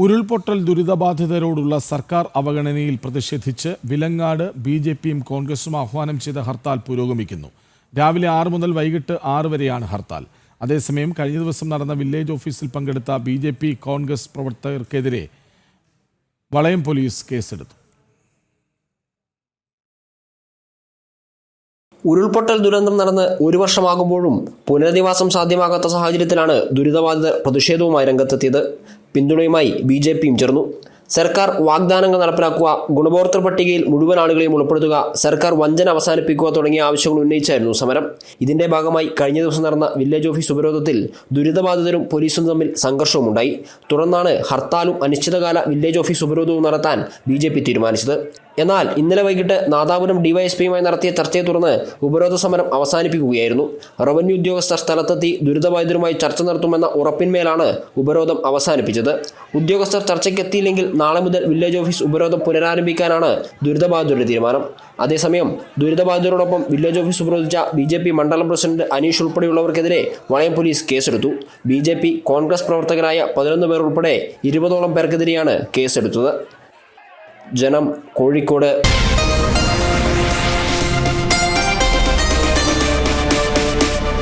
ഉരുൾപൊട്ടൽ ദുരിതബാധിതരോടുള്ള സർക്കാർ അവഗണനയിൽ പ്രതിഷേധിച്ച് വിലങ്ങാട് ബിജെപിയും കോൺഗ്രസും ആഹ്വാനം ചെയ്ത ഹർത്താൽ പുരോഗമിക്കുന്നു. രാവിലെ 6 മുതൽ വൈകിട്ട് 6 വരെയാണ് ഹർത്താൽ. അതേസമയം കഴിഞ്ഞ ദിവസം നടന്ന വില്ലേജ് ഓഫീസിൽ പങ്കെടുത്ത ബിജെപി കോൺഗ്രസ് പ്രവർത്തകർക്കെതിരെ വളയം പോലീസ് കേസെടുത്തു. ഉരുൾപൊട്ടൽ ദുരന്തം നടന്ന് 1 വർഷമാകുമ്പോഴും പുനരധിവാസം സാധ്യമാകാത്ത സാഹചര്യത്തിലാണ് ദുരിതബാധിതർ പ്രതിഷേധവുമായി രംഗത്തെത്തിയത്. പിന്തുണയുമായി ബിജെപിയും ചേർന്നു. സർക്കാർ വാഗ്ദാനങ്ങൾ നടപ്പിലാക്കുക, ഗുണഭോക്തൃ പട്ടികയിൽ മുഴുവൻ ആളുകളെയും ഉൾപ്പെടുത്തുക, സർക്കാർ വഞ്ചന അവസാനിപ്പിക്കുക തുടങ്ങിയ ആവശ്യങ്ങൾ ഉന്നയിച്ചായിരുന്നു സമരം. ഇതിന്റെ ഭാഗമായി കഴിഞ്ഞ ദിവസം നടന്ന വില്ലേജ് ഓഫീസ് ഉപരോധത്തിൽ ദുരിതബാധിതരും പോലീസും തമ്മിൽ സംഘർഷവുമുണ്ടായി. തുടർന്നാണ് ഹർത്താലും അനിശ്ചിതകാല വില്ലേജ് ഓഫീസ് ഉപരോധവും നടത്താൻ ബിജെപി തീരുമാനിച്ചത്. എന്നാൽ ഇന്നലെ വൈകിട്ട് നാദാപുരം ഡിവൈഎസ്പിയുമായി നടത്തിയ ചർച്ചയെ തുടർന്ന് ഉപരോധ സമരം അവസാനിപ്പിക്കുകയായിരുന്നു. റവന്യൂ ഉദ്യോഗസ്ഥർ സ്ഥലത്തെത്തി ദുരിതബാധിതരുമായി ചർച്ച നടത്തുമെന്ന ഉറപ്പിന്മേലാണ് ഉപരോധം അവസാനിപ്പിച്ചത്. ഉദ്യോഗസ്ഥർ ചർച്ചയ്ക്കെത്തിയില്ലെങ്കിൽ നാളെ മുതൽ വില്ലേജ് ഓഫീസ് ഉപരോധം പുനരാരംഭിക്കാനാണ് ദുരിതബാധിതരുടെ തീരുമാനം. അതേസമയം ദുരിതബാധിതരോടൊപ്പം വില്ലേജ് ഓഫീസ് ഉപരോധിച്ച ബിജെപി മണ്ഡലം പ്രസിഡന്റ് അനീഷ് ഉൾപ്പെടെയുള്ളവർക്കെതിരെ വളയം പോലീസ് കേസെടുത്തു. ബിജെപി കോൺഗ്രസ് പ്രവർത്തകരായ 11 പേർ ഉൾപ്പെടെ 20ഓളം പേർക്കെതിരെയാണ് കേസെടുത്തത്. ജനം, കോഴിക്കോട്.